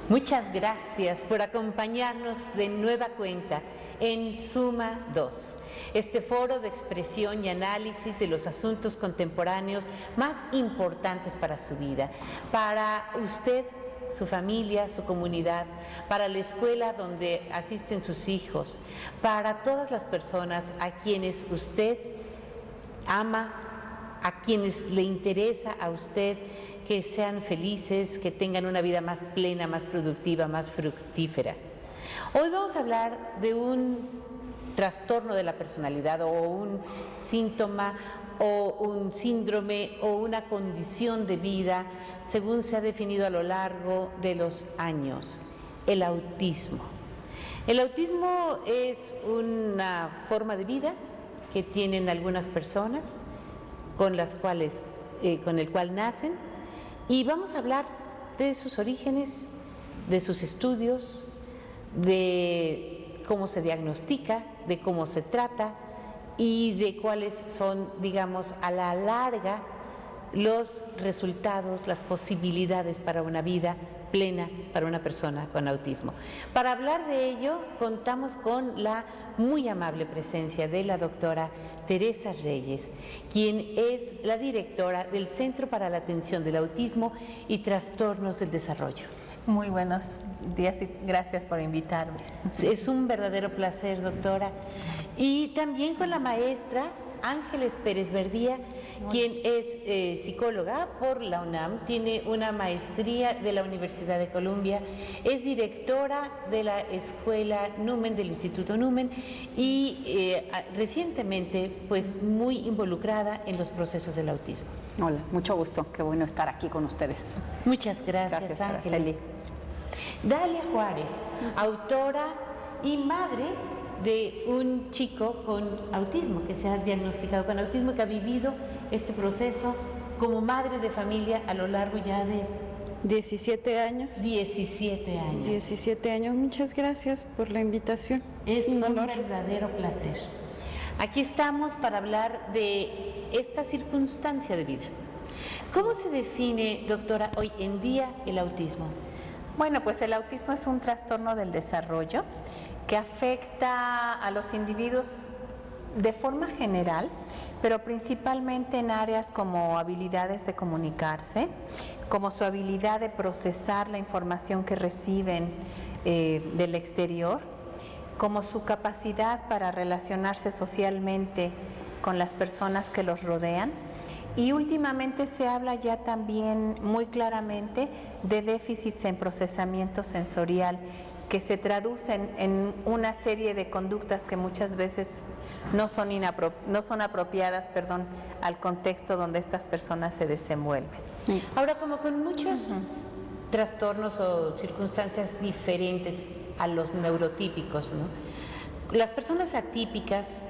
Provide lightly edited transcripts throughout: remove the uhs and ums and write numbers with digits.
Muchas gracias por acompañarnos de nueva cuenta en Suma 2, este foro de expresión y análisis de los asuntos contemporáneos más importantes para su vida, para usted, su familia, su comunidad, para la escuela donde asisten sus hijos, para todas las personas a quienes usted ama, a quienes le interesa a usted que sean felices, que tengan una vida más plena, más productiva, más fructífera. Hoy vamos a hablar de un trastorno de la personalidad o un síntoma o un síndrome o una condición de vida según se ha definido a lo largo de los años, el autismo. El autismo es una forma de vida que tienen algunas personas con el cual nacen, y vamos a hablar de sus orígenes, de sus estudios, de cómo se diagnostica, de cómo se trata y de cuáles son, digamos, a la larga los resultados, las posibilidades para una vida plena para una persona con autismo. Para hablar de ello, contamos con la muy amable presencia de la doctora Teresa Reyes, quien es la directora del Centro para la Atención del Autismo y Trastornos del Desarrollo. Muy buenos días y gracias por invitarme. Es un verdadero placer, doctora. Y también con la maestra Ángeles Pérez Verdía, quien es psicóloga por la UNAM, tiene una maestría de la Universidad de Columbia, es directora de la Escuela Numen, del Instituto Numen, y recientemente pues muy involucrada en los procesos del autismo. Hola, mucho gusto, qué bueno estar aquí con ustedes. Muchas gracias, Ángeles. Araceli. Dalia Juárez, autora y madre de un chico con autismo, que se ha diagnosticado con autismo, que ha vivido este proceso como madre de familia a lo largo ya de 17 años. 17 años. 17 años, muchas gracias por la invitación. Es un honor. verdadero placer. Aquí estamos para hablar de esta circunstancia de vida. ¿Cómo se define, doctora, hoy en día el autismo? Bueno, pues el autismo es un trastorno del desarrollo que afecta a los individuos de forma general, pero principalmente en áreas como habilidades de comunicarse, como su habilidad de procesar la información que reciben del exterior, como su capacidad para relacionarse socialmente con las personas que los rodean. Y últimamente se habla ya también muy claramente de déficits en procesamiento sensorial, que se traducen en una serie de conductas que muchas veces no son apropiadas, al contexto donde estas personas se desenvuelven. Ahora, como con muchos trastornos o circunstancias diferentes a los neurotípicos, ¿no? Las personas atípicas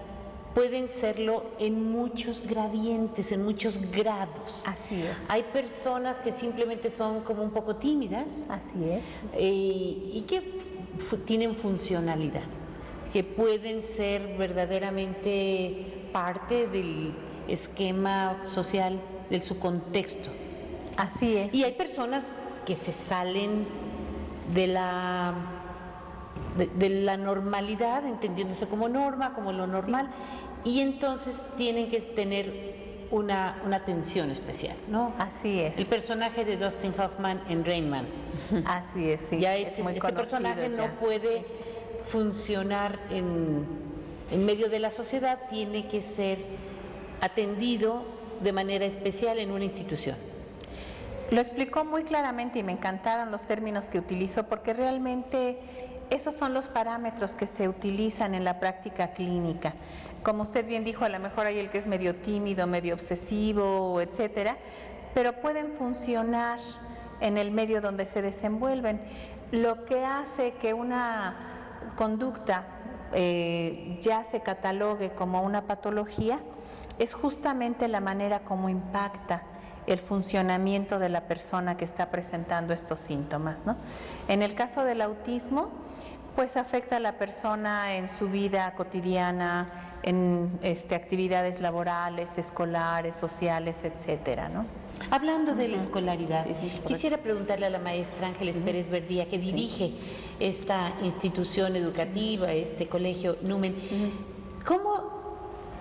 pueden serlo en muchos gradientes, en muchos grados. Así es. Hay personas que simplemente son como un poco tímidas. Así es. Y que tienen funcionalidad, que pueden ser verdaderamente parte del esquema social, de su contexto. Así es. Y hay personas que se salen de la normalidad, entendiéndose como norma, como lo normal, y entonces tienen que tener una atención especial, ¿no? Así es. El personaje de Dustin Hoffman en Rain Man. Así es, sí. Ya es muy este personaje conocido no puede funcionar en medio de la sociedad, tiene que ser atendido de manera especial en una institución. Lo explicó muy claramente y me encantaron los términos que utilizó, porque realmente esos son los parámetros que se utilizan en la práctica clínica. Como usted bien dijo, a lo mejor hay el que es medio tímido, medio obsesivo, etcétera, pero pueden funcionar en el medio donde se desenvuelven. Lo que hace que una conducta ya se catalogue como una patología es justamente la manera como impacta el funcionamiento de la persona que está presentando estos síntomas, ¿no? En el caso del autismo, Pues afecta a la persona en su vida cotidiana, en actividades laborales, escolares, sociales, etcétera, ¿no? Hablando de la escolaridad, quisiera preguntarle a la maestra Ángeles Pérez Verdía, que dirige esta institución educativa, este colegio Numen, ¿cómo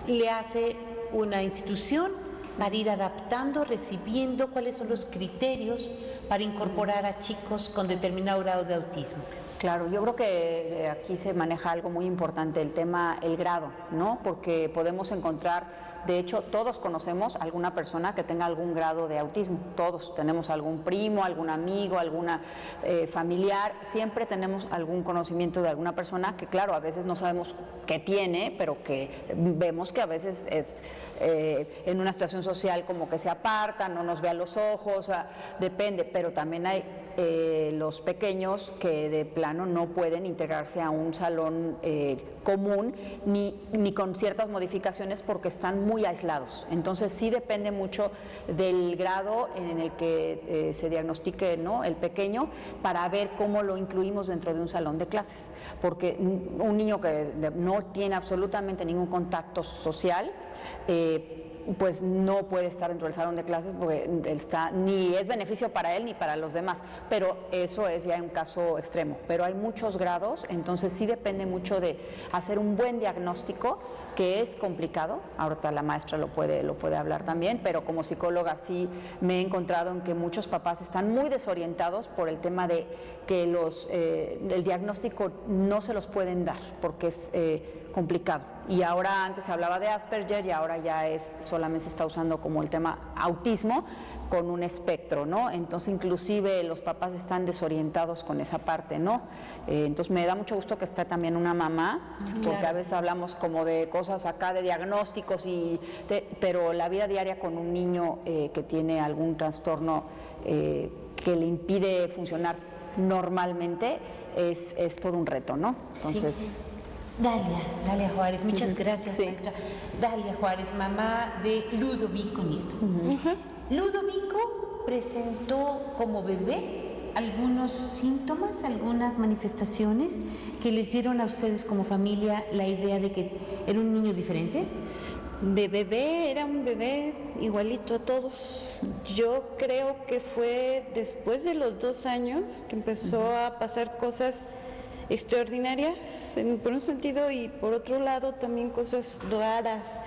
le hace una institución para ir adaptando, recibiendo, cuáles son los criterios para incorporar a chicos con determinado grado de autismo? Claro, yo creo que aquí se maneja algo muy importante, el tema, el grado, ¿no? Porque podemos encontrar, de hecho, todos conocemos alguna persona que tenga algún grado de autismo, todos tenemos algún primo, algún amigo, alguna familiar, siempre tenemos algún conocimiento de alguna persona que, claro, a veces no sabemos qué tiene, pero que vemos que a veces es en una situación social como que se aparta, no nos ve a los ojos, o sea, depende, pero también hay los pequeños que de plano no pueden integrarse a un salón común ni con ciertas modificaciones porque están muy aislados. Entonces sí depende mucho del grado en el que se diagnostique, ¿no?, el pequeño, para ver cómo lo incluimos dentro de un salón de clases, porque un niño que no tiene absolutamente ningún contacto social, pues no puede estar dentro del salón de clases porque ni es beneficio para él ni para los demás, pero eso es ya un caso extremo. Pero hay muchos grados, entonces sí depende mucho de hacer un buen diagnóstico, que es complicado. Ahorita la maestra lo puede hablar también, pero como psicóloga sí me he encontrado en que muchos papás están muy desorientados por el tema de que el diagnóstico no se los pueden dar porque es complicado. Y ahora antes se hablaba de Asperger y ahora ya solamente se está usando como el tema autismo con un espectro, ¿no? Entonces inclusive los papás están desorientados con esa parte, ¿no? Entonces me da mucho gusto que esté también una mamá, porque a veces hablamos como de cosas acá, de diagnósticos, pero la vida diaria con un niño que tiene algún trastorno que le impide funcionar normalmente es todo un reto, ¿no? Entonces... Sí. Dalia Juárez, muchas gracias, maestra. Dalia Juárez, mamá de Ludovico Nieto. Ludovico presentó como bebé algunos síntomas, algunas manifestaciones que les dieron a ustedes como familia la idea de que era un niño diferente. De bebé era un bebé igualito a todos. Yo creo que fue después de los 2 años que empezó a pasar cosas extraordinarias, por un sentido, y por otro lado también cosas raras,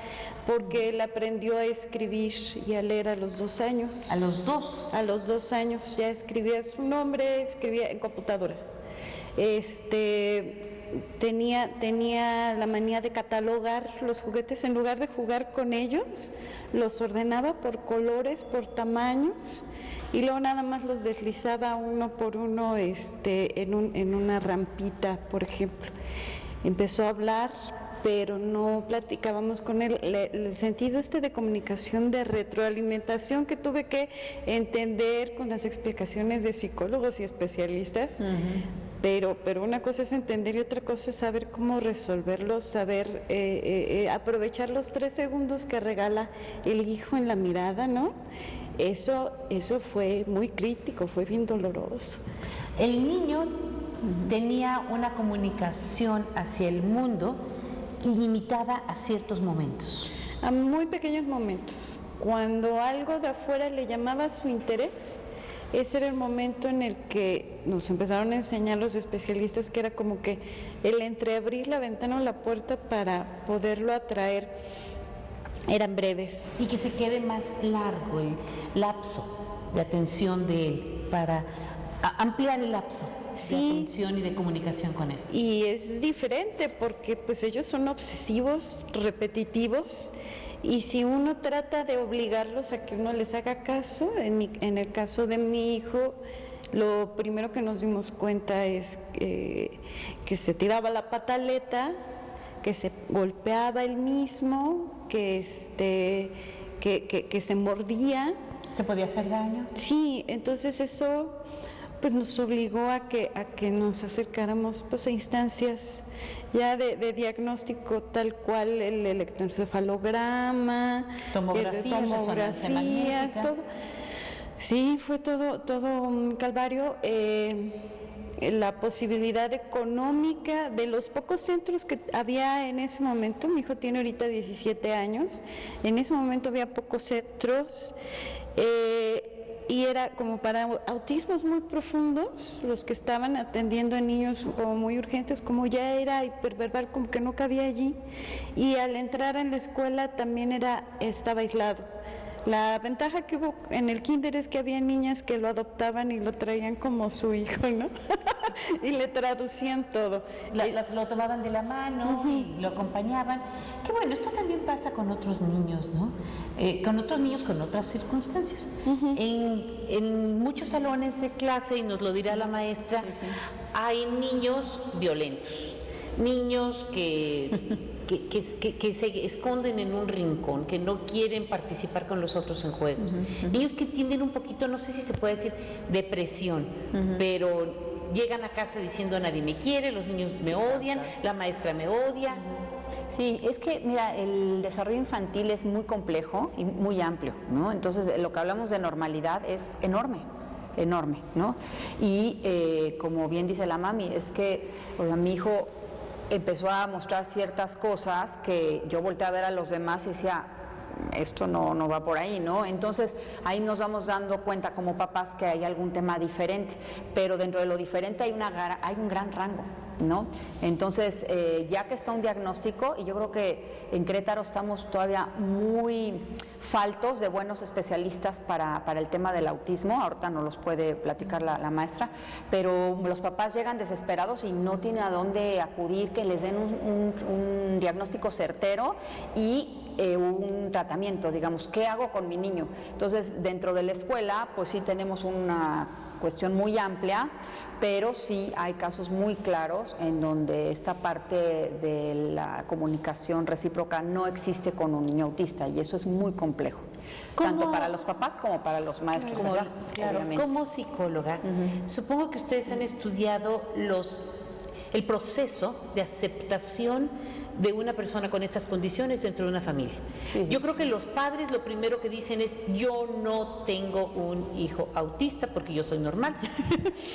porque él aprendió a escribir y a leer a los 2 años. ¿A los 2? A los 2 años ya escribía su nombre, escribía en computadora. Tenía la manía de catalogar los juguetes, en lugar de jugar con ellos, los ordenaba por colores, por tamaños, y luego nada más los deslizaba uno por uno en una rampita, por ejemplo. Empezó a hablar, pero no platicábamos con él. El sentido de comunicación, de retroalimentación, que tuve que entender con las explicaciones de psicólogos y especialistas, pero una cosa es entender y otra cosa es saber cómo resolverlo, saber aprovechar los 3 segundos que regala el hijo en la mirada, ¿no? Eso fue muy crítico, fue bien doloroso. El niño tenía una comunicación hacia el mundo limitada a ciertos momentos. A muy pequeños momentos. Cuando algo de afuera le llamaba su interés, ese era el momento en el que nos empezaron a enseñar los especialistas que era como que el entreabrir la ventana o la puerta para poderlo atraer eran breves. Y que se quede más largo el lapso de atención de él, para ampliar el lapso de atención y de comunicación con él. Y es diferente porque pues ellos son obsesivos, repetitivos, y si uno trata de obligarlos a que uno les haga caso, en el caso de mi hijo, lo primero que nos dimos cuenta es que se tiraba la pataleta, que se golpeaba él mismo, que se mordía. ¿Se podía hacer daño? Sí, entonces eso pues nos obligó a que nos acercáramos pues a instancias ya de diagnóstico tal cual, el electroencefalograma, tomografías, todo. Sí, fue todo un calvario. La posibilidad económica de los pocos centros que había en ese momento, mi hijo tiene ahorita 17 años, en ese momento había pocos centros y era como para autismos muy profundos, los que estaban atendiendo a niños como muy urgentes, como ya era hiperverbal, como que no cabía allí, y al entrar en la escuela también estaba aislado. La ventaja que hubo en el kinder es que había niñas que lo adoptaban y lo traían como su hijo, ¿no? Y le traducían todo. Lo tomaban de la mano y lo acompañaban. Qué bueno, esto también pasa con otros niños, ¿no? Con otros niños con otras circunstancias. En muchos salones de clase, y nos lo dirá la maestra, hay niños violentos, niños que se esconden en un rincón, que no quieren participar con los otros en juegos. Niños que tienden un poquito, no sé si se puede decir depresión, pero llegan a casa diciendo nadie me quiere, los niños me odian, la maestra me odia. Sí, es que, mira, el desarrollo infantil es muy complejo y muy amplio, ¿no? Entonces, lo que hablamos de normalidad es enorme, ¿no? Y como bien dice la mami, es que, oiga, mi hijo empezó a mostrar ciertas cosas que yo volteé a ver a los demás y decía, esto no va por ahí, ¿no? Entonces ahí nos vamos dando cuenta como papás que hay algún tema diferente, pero dentro de lo diferente hay un gran rango, ¿no? Entonces, ya que está un diagnóstico, y yo creo que en Querétaro estamos todavía muy faltos de buenos especialistas para el tema del autismo, ahorita nos los puede platicar la maestra, pero los papás llegan desesperados y no tienen a dónde acudir, que les den un diagnóstico certero y un tratamiento, digamos, ¿qué hago con mi niño? Entonces, dentro de la escuela, pues sí tenemos una cuestión muy amplia, pero sí hay casos muy claros en donde esta parte de la comunicación recíproca no existe con un niño autista, y eso es muy complejo, tanto para los papás como para los maestros. Claro, como psicóloga, supongo que ustedes han estudiado el proceso de aceptación de una persona con estas condiciones dentro de una familia. Yo creo que los padres lo primero que dicen es, yo no tengo un hijo autista porque yo soy normal,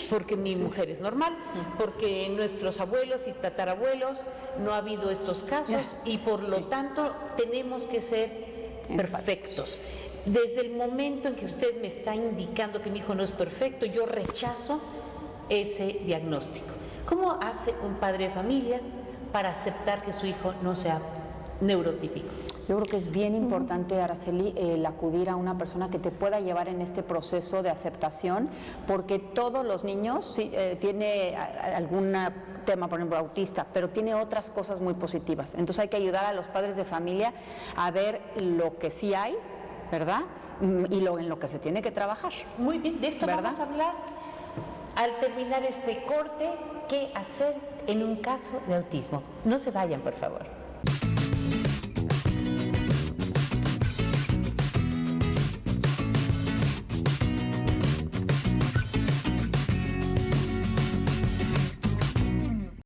porque mi mujer es normal, porque nuestros abuelos y tatarabuelos no ha habido estos casos y por lo tanto tenemos que ser perfectos. Desde el momento en que usted me está indicando que mi hijo no es perfecto, yo rechazo ese diagnóstico. ¿Cómo hace un padre de familia para aceptar que su hijo no sea neurotípico? Yo creo que es bien importante, Araceli, el acudir a una persona que te pueda llevar en este proceso de aceptación, porque todos los niños tiene algún tema, por ejemplo, autista, pero tiene otras cosas muy positivas. Entonces hay que ayudar a los padres de familia a ver lo que sí hay, ¿verdad? Y en lo que se tiene que trabajar. Muy bien, de esto vamos a hablar al terminar este corte. ¿Qué hacer en un caso de autismo? No se vayan, por favor.